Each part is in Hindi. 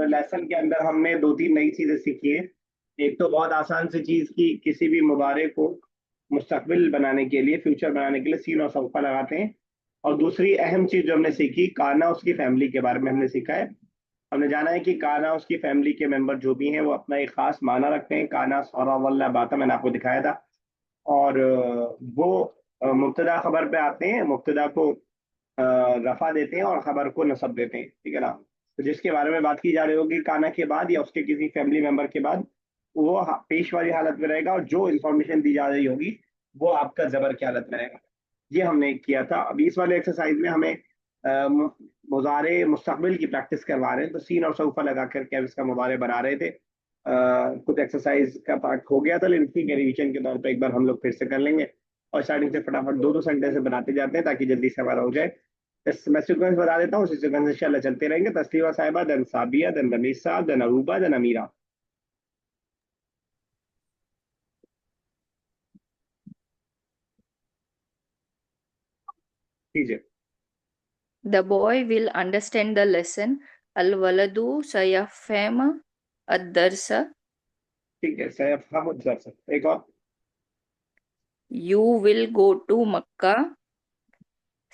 लेसन के अंदर हमने दो तीन नई चीजें सीखी है। एक तो बहुत आसान सी चीज की किसी भी मुबारे को मुस्तकबिल बनाने के लिए, फ्यूचर बनाने के लिए सीन और सौफा लगाते हैं। और दूसरी अहम चीज जो हमने सीखी, काना उसकी फैमिली के बारे में हमने सीखा है। हमने जाना है कि काना उसकी फैमिली के मेंबर जो भी हैं वो अपना एक खास माना रखते हैं। काना सौरा वल्ला बाता मैंने आपको दिखाया था। और वो मुब्तदा खबर पे आते हैं, मुब्तदा को रफा देते हैं और खबर को नसब देते हैं, ठीक है ना। तो जिसके बारे में बात की जा रही होगी काना के बाद या उसके किसी फैमिली मेंबर के बाद, वो पेश वाली हालत में रहेगा, और जो इंफॉर्मेशन दी जा रही होगी वो आपका जबर की हालत में रहेगा। ये हमने किया था। अभी इस वाले एक्सरसाइज में हमें मुजारे मुस्तकबिल की प्रैक्टिस करवा रहे हैं, तो सीन और सऊफा लगा करके अब इसका मुबारे बना रहे थे। कुछ एक्सरसाइज का पार्ट हो गया था, लेकिन ठीक है, रिवीजन के तौर पर एक बार हम लोग फिर से कर लेंगे। और स्टार्टिंग से फटाफट दो दो सेंटेंस बनाते जाते हैं ताकि जल्दी से हमारा हो जाए। मैं सीक्वेंस बता देता हूँ, उसी सीक्वेंस से इंशाल्लाह चलते रहेंगे। तस्लीमा साहिबा, देन साबिया, then Ramisa, then Aruba, then अमीरा। कीजिए। The boy will understand the lesson. Al-waladu sayafham ad-darsa. ठीक है, सैफ हम उधर से एक और। You will go to Makkah.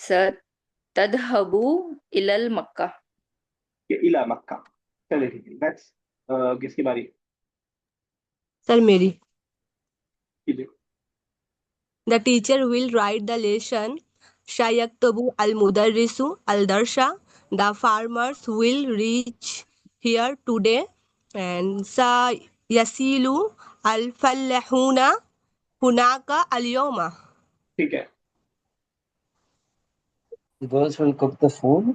Satadhabu ilal Makkah. ये इला मक्का। चलिए ठीक है, नेक्स्ट। किसकी बारी? सर मेरी। कीजिए। The teacher will write the lesson. Sayaktubu al-mudarrisu al-darsha. The farmers will reach here today. And sayasilu al-fallahuna hunaka al-yawma. ठीक है। The girls will cook the food.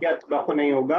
क्या तबख्खु नहीं होगा?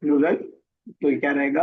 प्लूरल, तो ये क्या रहेगा?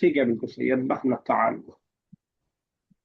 ठीक है, बिल्कुल सही, यतबख्न ताम।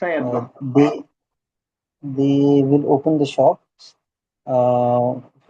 सयतबख। They will open the shops.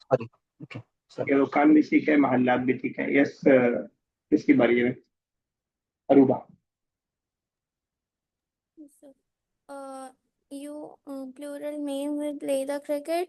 Sorry. Okay. ये दुकान भी ठीक है, महल्लात भी ठीक है। यस, किसकी बारी है? Aruba. You plural name will play the cricket.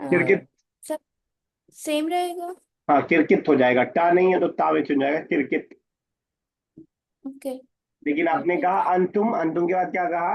Cricket. सब सेम रहेगा। हाँ, क्रिकेट हो जाएगा, टा नहीं है तो ता में चुन जाएगा, क्रिकेट। ओके। लेकिन आपने कहा अंतुम, अंतुम के बाद क्या कहा?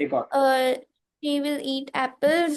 एक और। She will eat apples.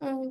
ताकुलू।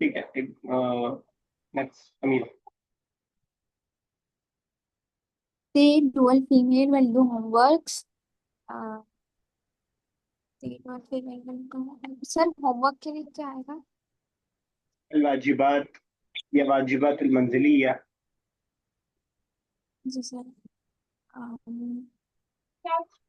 ठीक है, एक नेक्स्ट अमीर। They dual female will do homeworks. They dual female will do homework. Sir homework के लिए क्या आएगा? अलवाजिबात या वाजिबात अलमंजिलिया। जी सर।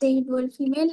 they dual female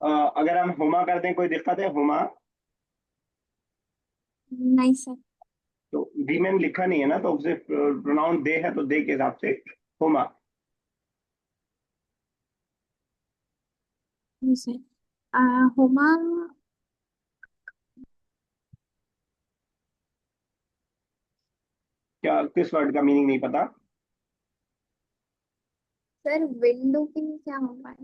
अगर हम हुमा कर दें, कोई दिक्कत है? हुमा नहीं सर। तो डी में लिखा नहीं है ना, तो उसे प्रोनाउन दे है तो दे के हिसाब से हुमा। जी सर। हुमा क्या किस वर्ड का मीनिंग नहीं पता? सर विंडो के लिए क्या होगा?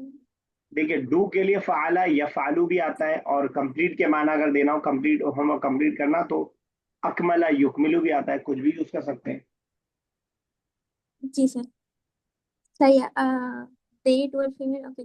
देखिए, डू के लिए फ़ाला या फ़ालू भी आता है, और कंप्लीट के माना अगर देना हो, कंप्लीट होम कंप्लीट करना, तो अकमला युकमिलू भी आता है, कुछ भी यूज कर सकते हैं। जी सर सही है। they dual female. ओके।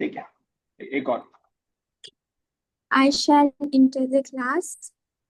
ठीक है, एक और। I shall enter the class.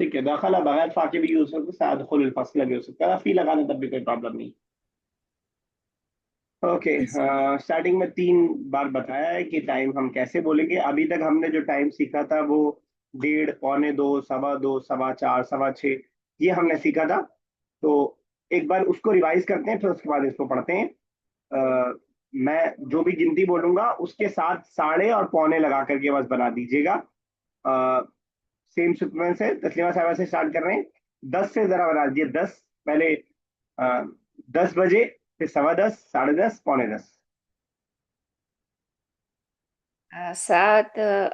ठीक है, दाखला बगैर फा के भी यूज हो सकता है, अदखुल फसला भी हो सकता है, फी लगाने तब भी कोई प्रॉब्लम नहीं। ओके, स्टार्टिंग में 3 बार बताया है कि टाइम हम कैसे बोलेंगे। अभी तक हमने जो टाइम सीखा था वो 1:30, 1:45, 2:15, 4:15, 4:15 ये हमने सीखा था। तो एक बार उसको रिवाइज करते हैं, फिर उसके बाद इसको पढ़ते हैं। मैं जो भी गिनती बोलूंगा उसके साथ साढ़े और पौने लगा करके बस बना दीजिएगा। सेम सीक्वेंस है, तस्लीमा साहब से स्टार्ट कर रहे हैं। 10 से जरा बना दीजिए, 10 पहले, 10 बजे, फिर 10:15, 10:30, 10:45। 7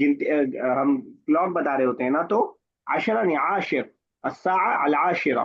गिनती हम क्लॉक बता रहे होते हैं ना, तो आशरा नहीं, आशिर, अस्सा अल आशिरा।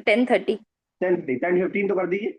10:30 10:15 तो कर दीजिए।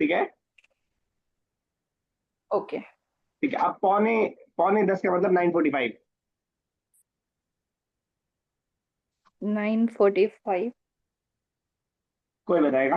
ठीक है। ओके, ठीक है, अब पौने पौने 10 का मतलब 9:45। 9:45 कोई बताएगा?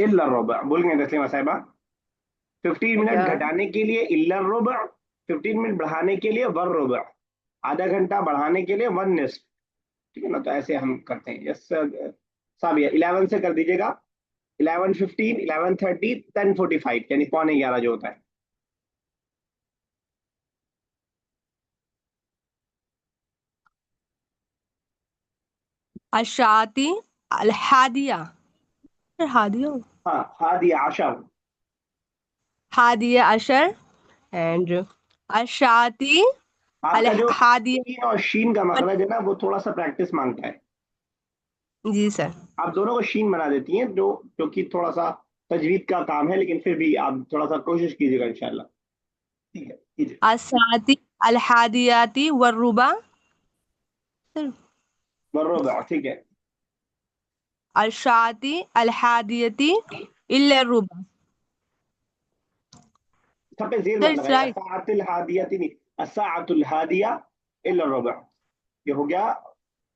इल्ला रुबा बोल गए तस्लीमा साहिबा। 15 मिनट या घटाने के लिए इल्ला रुबा, 15 मिनट बढ़ाने के लिए वर रुबा, आधा घंटा बढ़ाने के लिए वन निस्फ। ठीक है ना, तो ऐसे हम करते हैं। यस साबिया, 11 से कर दीजिएगा। 11:15, 11:30, 10:45 यानी पौने 11 जो होता है। अशाती अल हादिया, हादिया, हाँ, हादी आशर। हादिया अशर एंड अशाती अल आपका जो हादिया। शीन और शीन का मखरज है ना, वो थोड़ा सा प्रैक्टिस मांगता है। जी सर। आप दोनों को शीन बना देती हैं, जो कि थोड़ा सा तजवीद का काम है, लेकिन फिर भी आप थोड़ा सा कोशिश कीजिएगा इंशाल्लाह। ठीक है, कीजिए। असाती अल हादियाती वरुबा सर। बर्रोबा, ठीक है। अशाती अल हादियती इल्ला रुबा सब पे जेर सर, मत इट्स लगाइए, राइट। अस्साअतुल हादियती नहीं, अस्साअतुल हादिया इल्ला रुबा। ये हो गया,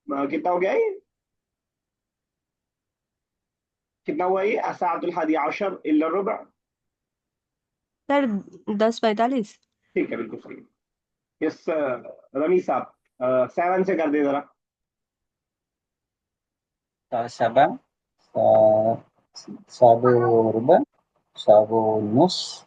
कितना हो गया ये? कितना हुआ ये? अस्साअतुल हादिया अशर इल्ला रुबा। सर 10:45। ठीक है, बिल्कुल सही। यस रमी साहब, 7 से कर दे जरा। 7 7:15 7:30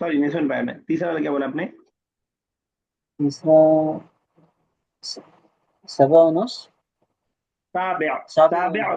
सॉरी, नहीं सुन पाया मैं, तीसरा वाला क्या बोला आपने? तीसरा 7:30 साबिया, साबे साबिया,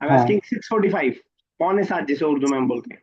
I'm हाँ asking 6:45, पौने 7 जिसे उर्दू में हम बोलते हैं।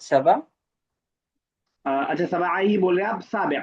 7 अच्छा, सवा ही बोल रहे हैं आप, साबिया।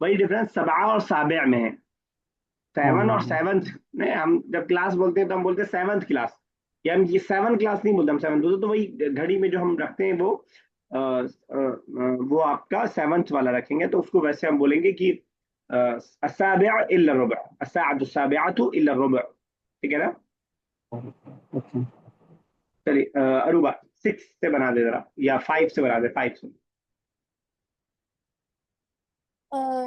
वही डिफरेंस सबा और साबिया में है। 7 और 7th में हम जब क्लास बोलते हैं तो हम बोलते हैं 7th क्लास, या हम ये 7 क्लास नहीं बोलते, हम 7 बोलते, तो वही घड़ी में जो हम रखते हैं वो आपका 7th वाला रखेंगे, तो उसको वैसे हम बोलेंगे कि अस्साबिआ इल्ला रुबा, अस्साअतु साबिअतु इल्ला रुबा। ठीक है ना? ओके चलिए, अरूबा 6 से बना दे जरा, या 5 से बना दे, 5 से। अ,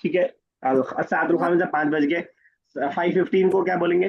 ठीक है, अस्साअतुल खामिसा 5 बज गए। 5:15 को क्या बोलेंगे?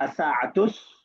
अस्साअतुस,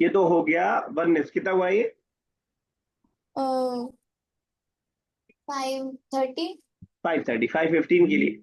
ये तो हो गया वन, कितना हुआ ये? 5:30. 5:30, 5:15 के लिए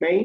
नहीं,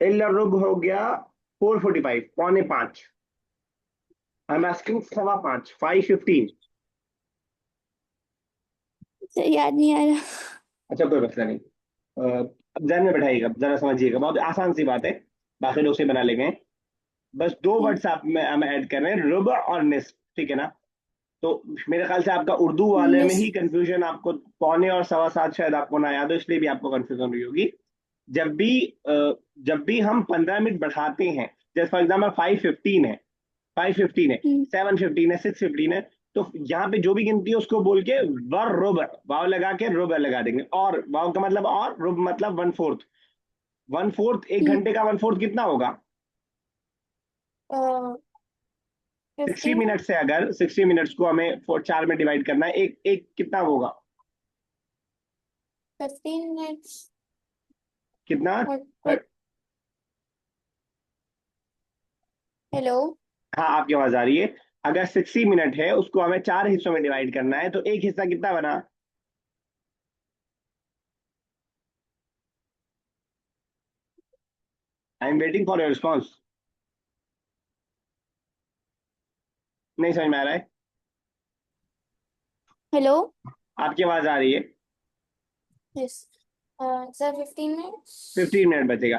इल्ला रुब हो गया 4:45, पौने 5। I am asking 5:15, 5:15। सर याद नहीं आ रहा। अच्छा कोई मसला नहीं। अब ध्यान में बैठाइएगा, जरा समझिएगा, बहुत आसान सी बात है, बाकी लोग से बना लेंगे। बस दो वर्ड्स आप में हम ऐड कर रहे हैं, रुबा और निस्फ, ठीक है ना। तो मेरे ख्याल से आपका उर्दू वाले में ही निस कंफ्यूजन, आपको पौने और 7:15 शायद आपको ना याद हो, इसलिए भी आपको कंफ्यूजन हुई होगी। जब भी जब भी हम 15 मिनट बढ़ाते हैं, जैसे फॉर एग्जाम्पल 5:15 है, 5:15 है, 7:15 है, 6:15 है, तो यहाँ पे जो भी गिनती है उसको बोल के वर रुब, वाव लगा के रुब लगा देंगे। और वाव का मतलब और, रुब मतलब 1/4। 1/4, 1 घंटे का 1/4 कितना होगा? 60 15 मिनट से अगर 60 मिनट्स को हमें 4 में डिवाइड करना है, एक एक कितना होगा? 15 मिनट्स कितना? और हेलो। हाँ आपकी आवाज आ रही है। अगर 60 मिनट है, उसको हमें 4 हिस्सों में डिवाइड करना है, तो एक हिस्सा कितना बना? I am waiting for your response. नहीं समझ में आ रहा है? हेलो। आपकी आवाज आ रही है। Yes sir 15 minutes. 15 मिनट बचेगा।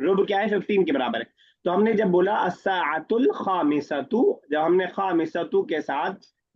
रुब क्या है? 15 के बराबर है। तो हमने जब बोला अस्साअतुल खामिसतु, जब हमने खामिसतु के साथ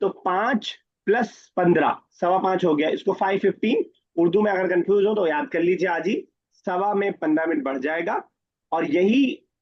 तो 5 + 15 5:15 हो गया। इसको 5:15, उर्दू में अगर कंफ्यूज हो तो याद कर लीजिए आज ही, सवा में 15 मिनट बढ़ जाएगा। और यही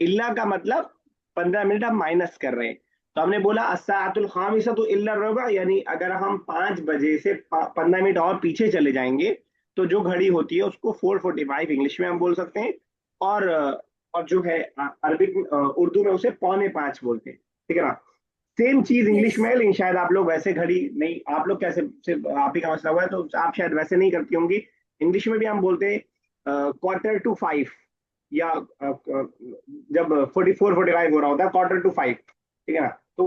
इल्ला का मतलब 15 मिनट हम माइनस कर रहे हैं। तो हमने बोला अस्साअतुल खामिसतु इल्ला रुबा, यानी अगर हम 5 बजे से 15 मिनट और पीछे चले जाएंगे, तो जो घड़ी होती है उसको 4:45 इंग्लिश में हम बोल सकते हैं। और जो है अरबिक उर्दू में उसे 4:45 बोलते हैं, ठीक है ना। सेम चीज इंग्लिश यस में है, लेकिन शायद आप लोग वैसे घड़ी नहीं, आप लोग कैसे, सिर्फ आप ही का मसला हुआ है, तो आप शायद वैसे नहीं करती होंगी। इंग्लिश में भी हम बोलते हैं 4:45, या जब 44-45 हो रहा होता है, 4:45, ठीक है ना। तो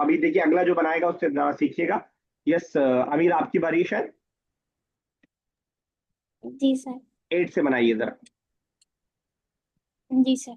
अभी देखिए अगला जो बनाएगा उससे जरा सीखिएगा। यस अमीर आपकी बारी है शायद। जी सर। 8 से बनाइए जरा। जी सर।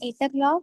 8 o'clock.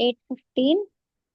8:15.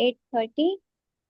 8:30.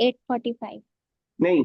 8:45. नहीं,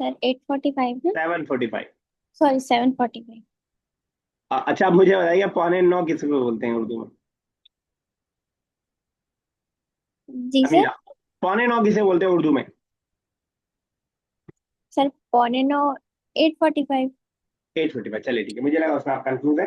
सर 8:45 ना? 7:45। सॉरी 7:45. अच्छा आप मुझे बताइए 8:45 किसको बोलते हैं उर्दू में? जी सर। अमीरा, 8:45 किसे बोलते हैं उर्दू में? सर 8:45 8:45. 8:45, चलिए ठीक है, मुझे लगा उसमें आप कंफ्यूज है।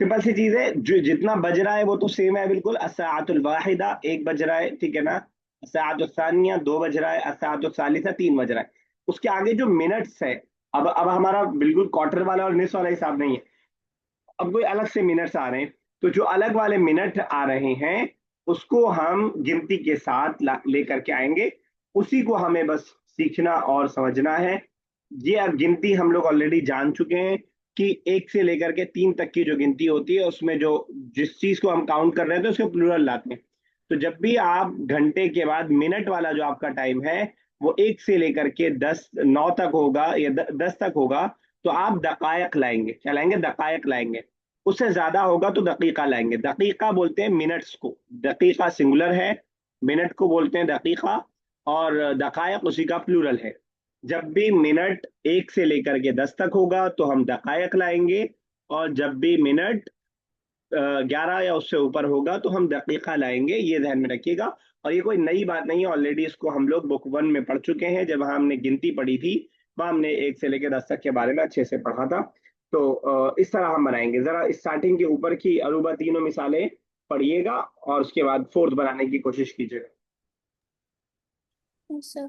सिंपल सी चीज है, जो जितना बज रहा है वो तो सेम है बिल्कुल। अस्साअतुल वाहिदा 1 बज रहा है, ठीक है ना। अस्साअतुल सानिया 2 बज रहा है। अस्साअतुल सालिसा 3 बज रहा है। उसके आगे जो मिनट्स है, अब हमारा बिल्कुल क्वार्टर वाला और निस वाला हिसाब नहीं है, अब कोई अलग से मिनट्स आ रहे हैं। तो जो अलग वाले मिनट आ रहे हैं, उसको हम गिनती के साथ लेकर के आएंगे। उसी को हमें बस सीखना और समझना है। ये अब गिनती हम लोग ऑलरेडी जान चुके हैं कि 1 से लेकर के 3 तक की जो गिनती होती है, उसमें जो जिस चीज को हम काउंट कर रहे हैं तो उसको प्लूरल लाते हैं। तो जब भी आप घंटे के बाद मिनट वाला जो आपका टाइम है, वो 1 से लेकर के 9 तक होगा या 10 तक होगा, तो आप दकायक लाएंगे। क्या लाएंगे? दकायक लाएंगे। उससे ज्यादा होगा तो दकीका लाएंगे। दकीका बोलते हैं मिनट्स को, दकीका सिंगुलर है, मिनट को बोलते हैं दकीका, और दकायक उसी का प्लूरल है। जब भी मिनट 1 से लेकर के 10 तक होगा तो हम दकायक लाएंगे, और जब भी मिनट 11 या उससे ऊपर होगा तो हम दकीका लाएंगे। ये ध्यान में रखिएगा। और ये कोई नई बात नहीं है, ऑलरेडी इसको हम लोग बुक 1 में पढ़ चुके हैं। जब हमने गिनती पढ़ी थी, वह हमने 1 से लेकर 10 तक के बारे में अच्छे से पढ़ा था। तो इस तरह हम बनाएंगे। जरा स्टार्टिंग के ऊपर की अरूबा तीनों मिसालें पढ़िएगा, और उसके बाद फोर्थ बनाने की कोशिश कीजिएगा। सर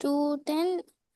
2:10.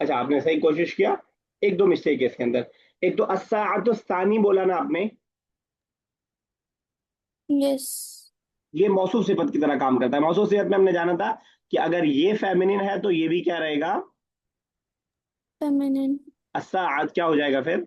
अच्छा, आपने सही कोशिश किया. एक दो मिस्टेक है इसके अंदर. एक तो अस्साअतुस्सानी बोला ना आपने. यस. ये मौसूफ सिफत की तरह काम करता है. मौसूफ सिफत में हमने जाना था कि अगर ये फेमिनिन है तो ये भी क्या रहेगा, फेमिनिन. अस्साअत क्या हो जाएगा फिर.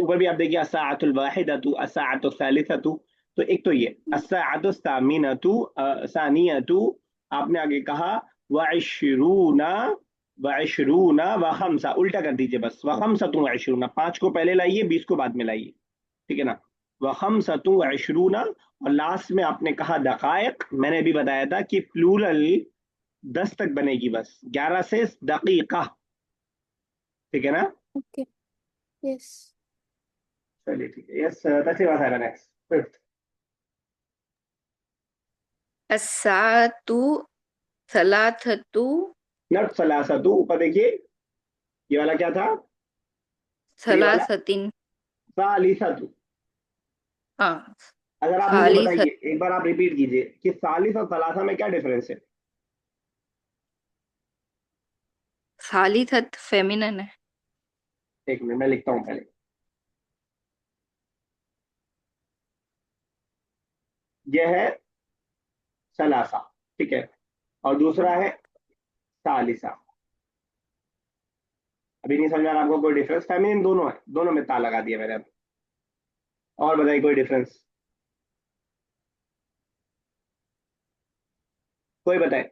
ऊपर भी आप देखिए, अस्साअतुल वाहिदतु, अस्साअतुस सालिसतु. तो एक तो ये अस्साअतुस सामिनतु, सानियतु. आपने आगे कहा वइशरूना, वइशरूना व खमसा. उल्टा कर दीजिए बस. व खमसतु वइशरूना, 5 को पहले लाइए, 20 को बाद में लाइए. ठीक है ना. व खमसतु वइशरूना. और लास्ट में आपने कहा दकायक. मैंने अभी बताया था कि प्लूरल 10 तक बनेगी बस, 11 से दकीका. ठीक है ना. ओके. यस. चलिए ठीक है. यस, तस्लीमा साहिबा नेक्स्ट. फिफ्थ. अस्सातु सलाथतु नट सलासतु. ऊपर देखिए, ये वाला क्या था, ये वाला सलासतिन। सालिसतु. हाँ, अगर आप मुझे सालिसत बताइए, एक बार आप रिपीट कीजिए कि सालिस और सलासा में क्या डिफरेंस है. सालिसत फेमिनिन है। एक मिनट, मैं लिखता हूँ पहले. यह है सलासा, ठीक है, और दूसरा है सालिसा. अभी नहीं समझ आ रहा आपको कोई डिफरेंस. फेमिनिन दोनों है, दोनों में ता लगा दिया मैंने. और बताइए कोई डिफरेंस, कोई बताए.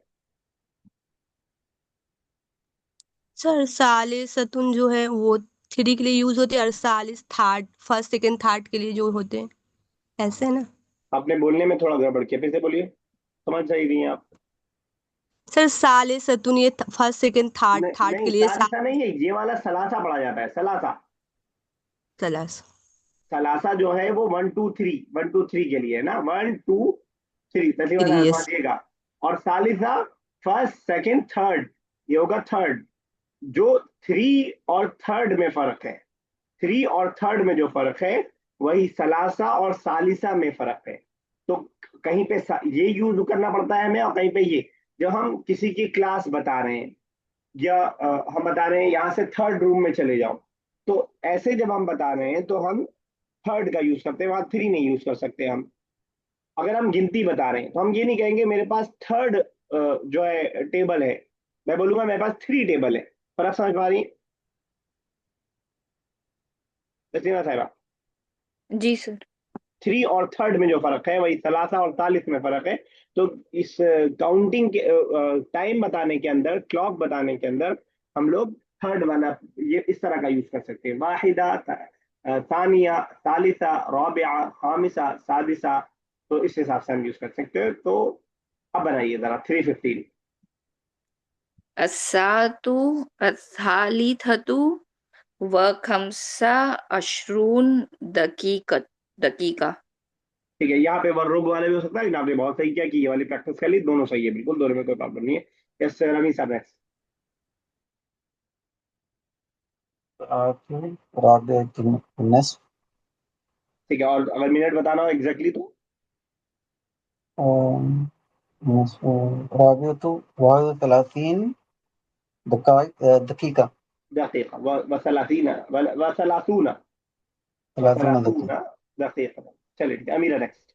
सर सालिसतुन जो है वो 3 के लिए यूज होते हैं और सालिस थर्ड, फर्स्ट सेकंड थर्ड के लिए जो होते हैं, ऐसे है ना. आपने बोलने में थोड़ा गड़बड़ किया, फिर से बोलिए. समझ सही नहीं है आप. सर सालिसतुन ये फर्स्ट सेकंड थर्ड, थर्ड नहीं, के लिए सालिसा नहीं है, ये वाला सलासा पढ़ा जाता है. सलासा. सलास. सलासा जो है वो 1 2 3, 1 2 3 के लिए है ना. 1 2 3 तस्लीमा साहब यस. समझिएगा. और सालिसा फर्स्ट सेकंड थर्ड, ये होगा थर्ड. जो थ्री और थर्ड में फर्क है, थ्री और थर्ड में जो फर्क है, वही सलासा और सालिसा में फर्क है. तो कहीं पे ये यूज करना पड़ता है हमें, और कहीं पे ये. जब हम किसी की क्लास बता रहे हैं, या हम बता रहे हैं यहाँ से थर्ड रूम में चले जाओ, तो ऐसे जब हम बता रहे हैं तो हम थर्ड का यूज करते हैं, वहां थ्री नहीं यूज कर सकते हम. अगर हम गिनती बता रहे हैं तो हम ये नहीं कहेंगे मेरे पास थर्ड जो है टेबल है, मैं बोलूंगा मेरे पास 3 टेबल है. फर्क समझ पा रही तस्लीमा साहिबा. जी सर। 3 और थर्ड में जो फर्क है, वही सलासा और तालिस में फर्क है. तो इस काउंटिंग के टाइम बताने के अंदर, क्लॉक बताने के अंदर, हम लोग थर्ड वाला ये इस तरह का यूज कर सकते हैं. वाहिदा, सानिया, सालिसा, राबिया, खामिसा, सादिसा. तो इस हिसाब से हम यूज कर सकते हैं. तो अब बनाइए जरा 3:15. अस्सातु अस्सालिथतु व खमसा अशरून दकीका। ठीक है, यहाँ पे वर्ब वाले भी हो सकता है, लेकिन आपने बहुत सही किया कि ये वाली प्रैक्टिस कर ली. दोनों सही है बिल्कुल, दोनों में कोई प्रॉब्लम नहीं है. यस रमी साहब नेक्स्ट. राबिअतुन नस्फ. ठीक है, और अगर मिनट बताना हो एग्जैक्टली तो नस्फ राबिअतु वाहिद सलासीन दकीका. दकीका. वसलासीना, वसलासूना, सलासून दकीका. वसलासूना दकीका. चलिए ठीक है, अमीरा नेक्स्ट.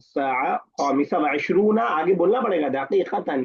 साआ खामिसा व इशरूना, आगे बोलना पड़ेगा दकीकतन.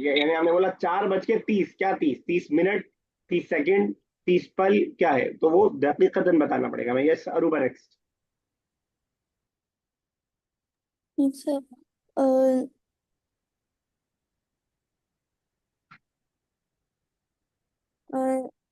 यानी हमने बोला 4:30, क्या 30 मिनट, 30 सेकंड, 30 पल क्या है, तो वो दकीकतन बताना पड़ेगा. मैं yes Aruba next. So, uh,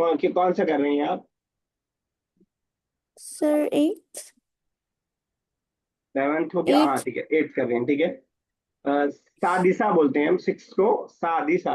कौन सा कर रही हैं आप? सर 8 सेवन्थ हो गया, हाँ 8 ठीक है, 8 कर रही हैं, ठीक है। सादिसा बोलते हैं हम 6 को, सादिसा।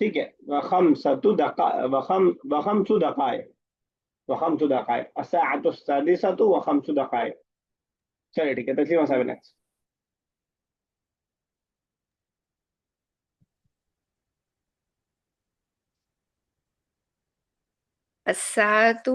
ठीक है, वखमसतु दका वखमसु दकाए, वखमसु दकाए, अस्साअतु सादिसतु वखमसु दकाए। चलिए ठीक है, तस्लीमा साहब नेक्स्ट। अस्सातु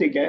ठीक है,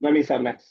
नमी साहब नेक्स्ट।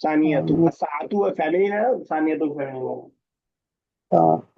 सानियतु, अस्साअतु फेमिनिन है, सानियतु फेमिनिन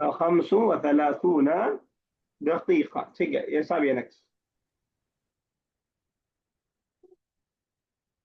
है। खमसु व थलाथून दकीका, ठीक है, ये सब ये नेक्स्ट।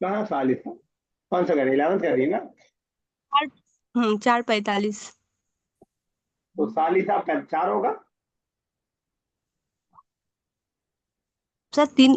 कहाँ सालिसा, कौन सा कर रही है? 11th कर रही है ना? 4:45. तो सालिसा का 4 होगा। सर 3.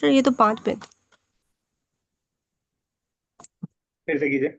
सर ये तो 5 पे. फिर से कीजिए।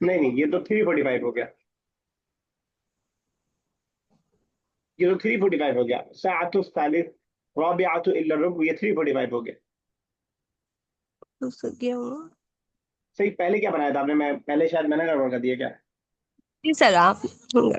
नहीं, ये तो 3:45 हो गया, ये तो 3:45 हो गया। साअतु सालिस राबिअतु इल्ला रुब, ये 3:45 हो गया। तो सर क्या हुआ? सही, पहले क्या बनाया था आपने? मैं पहले शायद मैंने गड़बड़ कर दिया क्या? जी सर आप. बोलिए।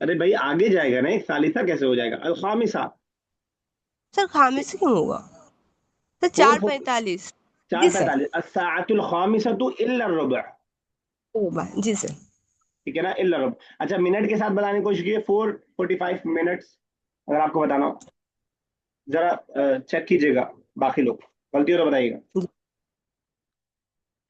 अरे भाई आगे जाएगा ना, एक सालिसा कैसे हो जाएगा? अल खामिसा। सर खामिस से क्यों होगा? सर 4:45. जी सर. 4:45, अस्साअतुल खामिसतु इल्ला रुब, रुबा जी सर. ठीक है ना, इल्ला रुब। अच्छा, मिनट के साथ बताने की कोशिश कीजिए, 4:45 मिनट्स, अगर आपको बताना हो। जरा चेक कीजिएगा, बाकी लोग गलती हो तो बताइएगा।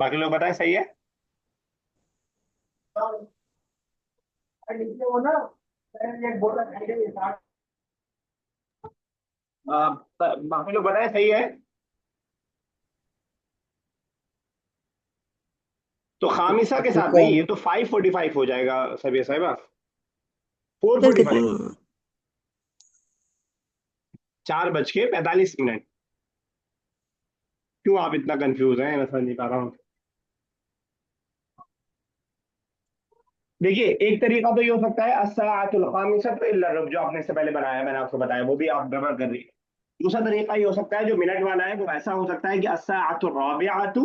बाकी लोग बताएं, सही है? बाकी लोग बताएं, सही है? तो खामिसा के साथ नहीं, ये तो 5:45 हो जाएगा सभी साहिबा। सर 4:45, कितनी? 4:45। क्यों आप इतना कंफ्यूज हैं? मैं समझ नहीं पा रहा हूँ। देखिए, एक तरीका तो ये हो सकता है अस्साअतुल खामिसतु इल्ला रुब, जो आपने इससे पहले बनाया, मैंने आपको बताया, वो भी आप गड़बड़ कर रही है। दूसरा तरीका ये हो सकता है, जो मिनट वाला है, वो ऐसा हो सकता है कि अस्साअतुर राबिअतु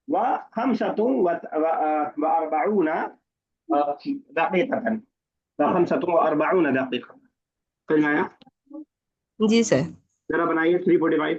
व खमसतु व अर्बऊन दक़ीक़तन, व खमसतु व अर्बऊन दक़ीक़ा। समझ में आया? जी सर. जरा बनाइए 3:45।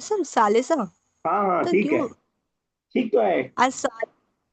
सर सालिसा. हाँ हाँ सर ठीक है, क्यों? ठीक तो है।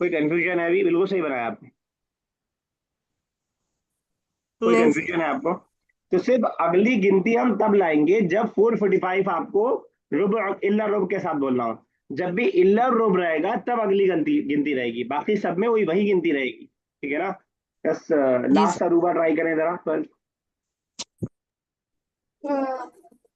कोई कंफ्यूजन है अभी? बिल्कुल सही बनाया आपने। कोई नहीं सर. कंफ्यूजन है आपको? तो सिर्फ अगली गिनती हम तब लाएंगे जब 4:45 आपको रुब इल्ला रुब के साथ बोलना हो। जब भी इल्ला रुब रहेगा तब अगली गिनती गिनती रहेगी, बाकी सब में वही गिनती रहेगी, ठीक है ना? बस जी लास्ट सर. अरूबा ट्राई करें जरा।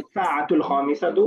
साअतुल खामिसतु,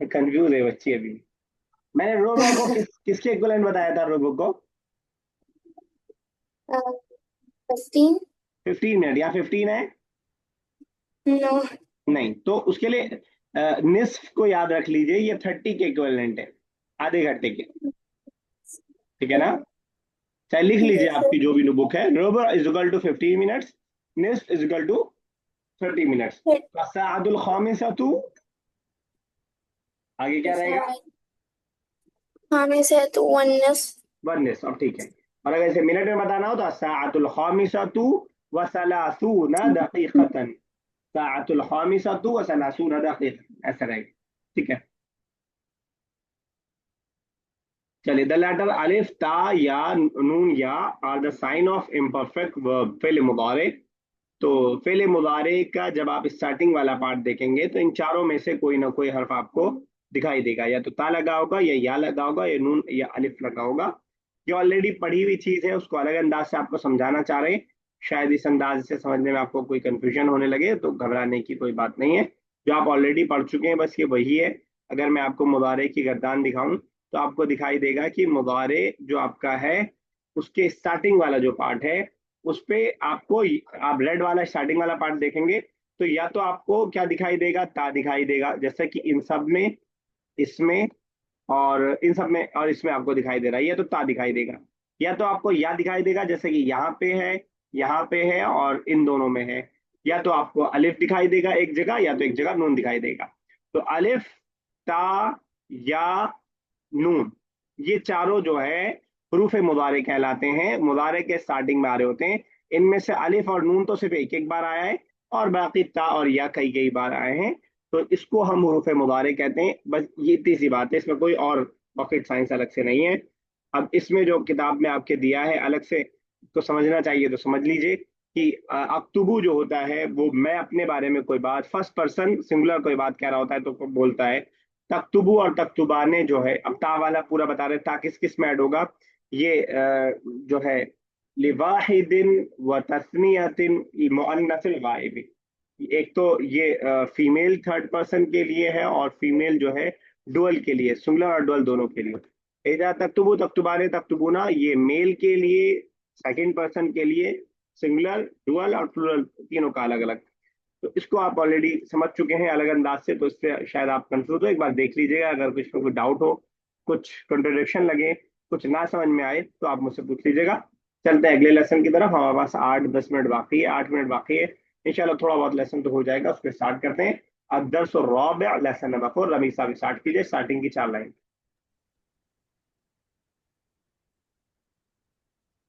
कंफ्यूज है बच्ची अभी। मैंने रोबो को किसके इक्विवेलेंट बताया था? रोबो को 15. 15 मिनट या 15 है? No. नहीं, तो उसके लिए निस्फ को याद रख लीजिए, ये 30 के इक्विवेलेंट है, आधे घंटे के। ठीक है ना? चाहे लिख लीजिए आपकी जो भी बुक है, रुबा इज इक्वल टू 15 मिनट्स, निस्फ इज इक्वल टू 30 मिनट्स। सादुल खामिसतु, आगे क्या रहेगा? खामिसतु वन निस्फ। अब ठीक है, और अगर इसे मिनट में बताना हो तो साअतुल खामिसतु व सलासूना दकीकतन, साअतुल खामिसतु व सलासूना दकीकतन, ऐसा रहेगा। ठीक है, चलिए, द लेटर अलिफ, ता, या, नून, या are the sign of imperfect verb फिल मुदारे। तो फेले मुजारे का जब आप स्टार्टिंग वाला पार्ट देखेंगे तो इन चारों में से कोई ना कोई हर्फ आपको दिखाई देगा, या तो ता लगा होगा, या लगा होगा, या नून या अलिफ लगा होगा। जो ऑलरेडी पढ़ी हुई चीज है उसको अलग अंदाज से आपको समझाना चाह रहे हैं, शायद इस अंदाज से समझने में आपको कोई कंफ्यूजन होने लगे, तो घबराने की कोई बात नहीं है। जो आप ऑलरेडी पढ़ चुके हैं बस ये वही है। अगर मैं आपको मुजारे की गर्दान दिखाऊं तो आपको दिखाई देगा कि मुजारे जो आपका है उसके स्टार्टिंग वाला जो पार्ट है उस पे आपको, आप रेड वाला स्टार्टिंग वाला पार्ट देखेंगे तो या तो आपको क्या दिखाई देगा, ता दिखाई देगा, जैसे कि इन सब में, इसमें और इन सब में और इसमें आपको दिखाई दे रहा है, या तो ता दिखाई देगा। या तो आपको या दिखाई देगा, जैसे कि यहाँ पे है, यहाँ पे है और इन दोनों में है। या तो आपको अलिफ दिखाई देगा एक जगह, या तो एक जगह नून दिखाई देगा। तो अलिफ, ता, या, नून, ये चारों जो है हरूफ मुदारे कहलाते हैं, मुदारे के स्टार्टिंग में आ रहे होते हैं। इनमें से अलिफ और नून तो सिर्फ एक एक बार आया है, और बाकी ता और या कई कई बार आए हैं, तो इसको हम हरूफ मुदारे कहते हैं। बस ये इतनी सी बात है, इसमें कोई और रॉकेट साइंस अलग से नहीं है। अब इसमें जो किताब में आपके दिया है अलग से तो समझना चाहिए तो समझ लीजिए कि अक्तुबु जो होता है वो मैं अपने बारे में कोई बात, फर्स्ट पर्सन सिंगुलर कोई बात कह रहा होता है तो बोलता है। तख्तुबु और तख्तुबाने जो है, अब ता वाला पूरा बता रहे, ता किस किस में ऐड होगा, ये जो है लिवाहिदिन व तस्नियतिन मुअन्नसिल गायबी। एक तो ये फीमेल थर्ड पर्सन के लिए है, और फीमेल जो है डुअल के लिए, सिंगुलर और डुअल दोनों के लिए। इजा तख्तुबु तख्तुबाने तख्तुबुना, ये मेल के लिए, सेकंड पर्सन के लिए, सिंगुलर, डुअल और प्लूरल तीनों का अलग अलग। तो इसको आप ऑलरेडी समझ चुके हैं अलग अंदाज से, तो इससे शायद आप कंफ्यूज हो। एक बार देख लीजिएगा, अगर कुछ में कोई डाउट हो, कुछ कंट्रोडिक्शन लगे, कुछ ना समझ में आए तो आप मुझसे पूछ लीजिएगा। चलते हैं अगले लेसन की तरफ, हमारे पास 8-10 मिनट बाकी है, 8 मिनट बाकी है। इंशाल्लाह थोड़ा बहुत लेसन तो हो जाएगा, उसको स्टार्ट करते हैं। अब दर्स और रॉब लेसन नंबर 4, रमी साहब स्टार्ट कीजिए, स्टार्टिंग की 4 line.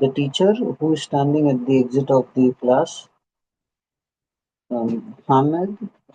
The teacher who is standing at the exit of the class.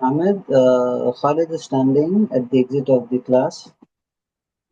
Hamid, Khalid is standing at the exit of the class.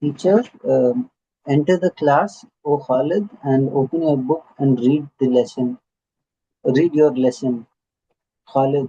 Teacher, enter the class, O Khalid, and open your book and read the lesson. Read your lesson. Khalid,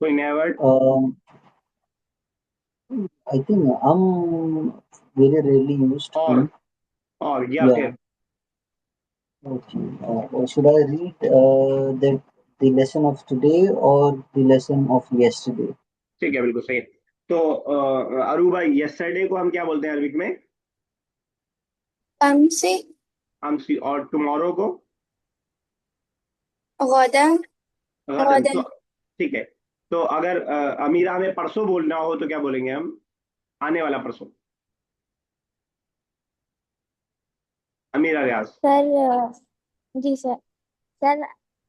कोई नया word? I think very rarely used. और या Yeah. फिर Okay. Should I read the lesson of today or the lesson of yesterday? ठीक है, बिल्कुल सही है। तो अरूबा, यस्टरडे को हम क्या बोलते हैं अरबिक में? अमसी अमसी। और टुमारो को? गदन गदन। गदन तो ठीक है, तो अगर अमीरा हमें परसों बोलना हो तो क्या बोलेंगे हम? आने वाला परसों। अमीरा रियाज। सर जी सर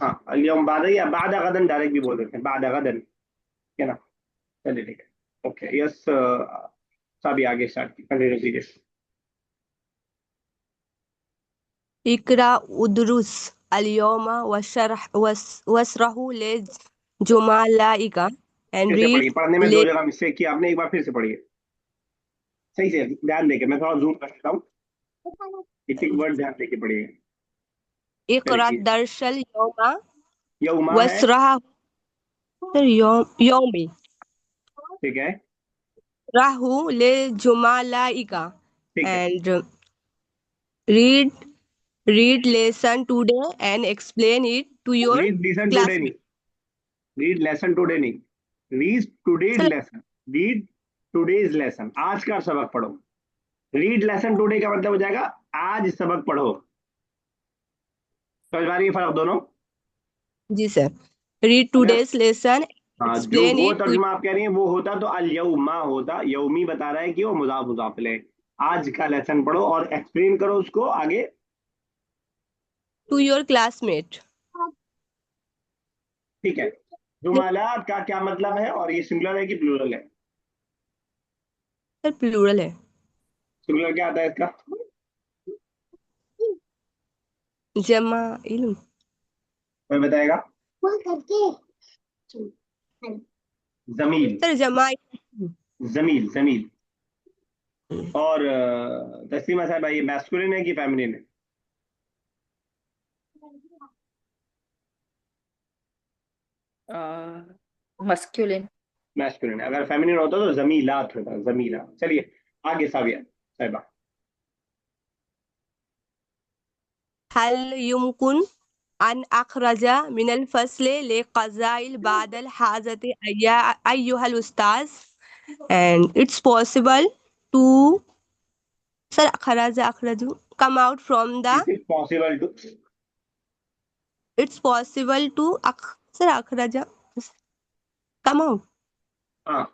हाँ, अलियम बाद या बाद गदन डायरेक्ट भी बोल देते हैं, बाद गदन, ठीक है ना? चलिए ठीक है, ओके। यस, सभी आगे स्टार्ट कंटिन्यू कीजिए। इकरा उदरुस अल-यौमा वशरहु लिजुमालाइका and फिर से पढ़िए, read पढ़ने में 2 जगह मिस्टेक की आपने, एक बार फिर से पढ़िए सही से, ध्यान देके। मैं थोड़ा जूम कर लेता हूँ, एक एक वर्ड ध्यान देके पढ़िए। इकरा दर्शल यौमा यौमा है, वस्राह सर यौमी ठीक है, राहु ले जुमालाइका ठीक है। and read read lesson today and explain it to your read lesson today नहीं, classmate. रीड लेसन टुडे नहीं, read today's sir lesson, read today's lesson, आज का सबक पढ़ो। रीड लेसन टुडे का मतलब हो जाएगा आज सबक पढ़ो। समझ पा रही है फर्क दोनों? जी सर, read अगर today's lesson, हाँ, जो explain वो it to तर्जुमा आप कह रही हैं वो होता तो अल यौमा होता, यौमी बता रहा है कि वो मुजाफ मुजाफ ले, आज का लेसन पढ़ो और एक्सप्लेन करो उसको आगे। your classmate. ठीक है। जुमालात का क्या मतलब है, और ये सिंगुलर है कि प्लूरल है? सर प्लूरल है। सिंगुलर क्या आता है इसका? जमा इल्म। कोई बताएगा? जमील, सर जमा जमील, जमील। और तस्लीमा साहब, ये मैस्कुलिन है कि फेमिनिन है? मस्क्यूलिन। मैस्कुलिन है। अगर फेमिनिन होता तो जमीलात होता, जमीला। चलिए आगे साविया साहिबा। हल युमकुन अन अखरजा मिनल फसले ले कज़ाइल बादल हाजत अय्युहल उस्ताज and it's possible to sir akhraja akhraju come out from the is it possible to, it's possible to sir akhraja come out हाँ,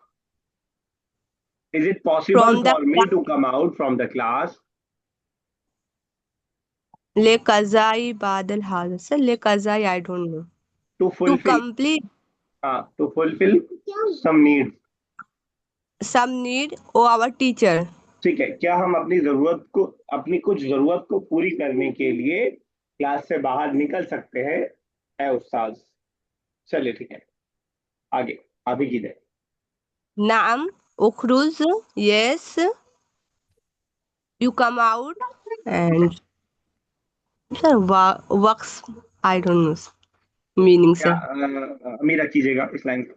is it possible from the for me to come out from the class le kazai badal haza sir le kazai I don't know to to fulfil, complete हाँ, to fulfil some need. some need or our teacher ठीक है, क्या हम अपनी जरूरत को, अपनी कुछ जरूरत को पूरी करने के लिए क्लास से बाहर निकल सकते हैं है उस्ताद? चलिए ठीक है, आगे आप ही कीजिए। naam ukhruj yes you come out and sir works I don't know meaning क्या sir अमीरा कीजिएगा इस लाइन को?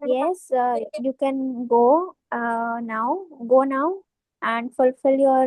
Yes, you can go now and fulfill your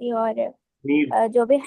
your need, जो भी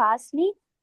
fastly.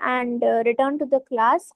and return to the class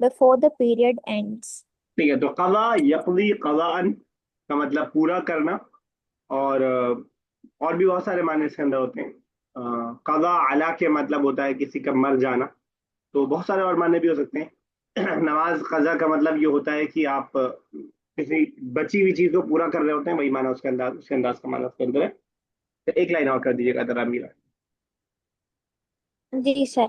before the period ends. ठीक है। तो कज़ा यक़ज़ी क़ज़ाअन का मतलब पूरा करना, और भी बहुत सारे मायने इसके अंदर होते हैं। कज़ा अला के मतलब होता है किसी का मर जाना, तो बहुत सारे और मायने भी हो सकते हैं। नमाज कज़ा का मतलब ये होता है कि आप किसी बची हुई चीज को पूरा कर रहे होते हैं, वही माना उसके अंदाज, उसके अंदाज का माना उसके अंदर है। तो एक लाइन और कर दीजिएगा जरा मीरा। जी sir.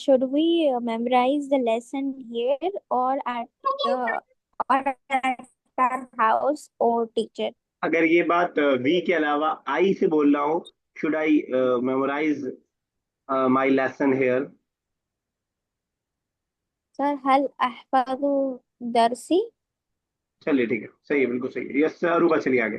Should we memorize the lesson here or at our house or teacher? अगर ये बात वी के अलावा आई से बोल रहा हूँ, should I memorise my lesson here? Sir हल अहफज़ दरसी. चलिए ठीक है, सही है, बिल्कुल सही है। यस अरूबा, चलिए आगे।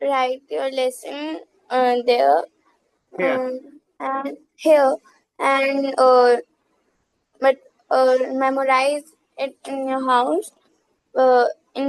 Write your lesson there here, and here and but memorize it in your house. In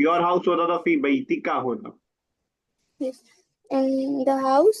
your house होता तो फी बैती का होता। in the house.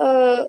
uh,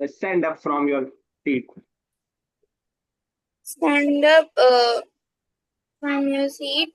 Stand up from your seat. Stand up from your seat,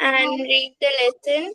and read the lesson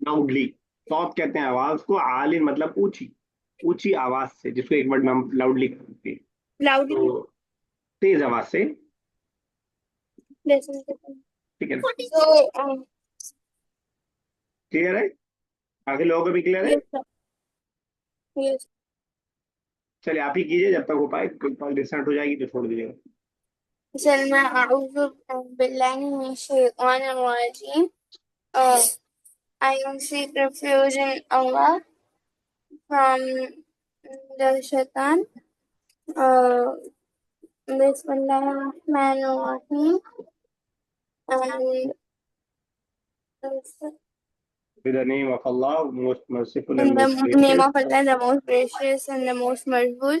Loudly. सौत कहते हैं आवाज को, आलिन मतलब ऊंची। ऊंची आवाज से, जिसको एक वर्ड में हम लाउडली करते हैं, loudly. तो तेज आवाज से, Listen. ठीक है ना? So, क्लियर है? आगे लोगों को भी क्लियर है? yes, sir. Yes. चलिए आप ही कीजिए, जब तक हो पाए, कॉल डिस्टर्ब हो जाएगी तो छोड़ दीजिएगा। सलमा अऊज़ु बिल्लाहि मिनश शैतानिर रजीम. I seek refuge in Allah from the shaitan. Bismillahirrahmanirrahim. And With the name of Allah, most merciful in and the most name gracious. of Allah, the most gracious and the most merciful.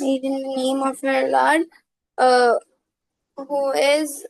Read in the name of your Lord, who is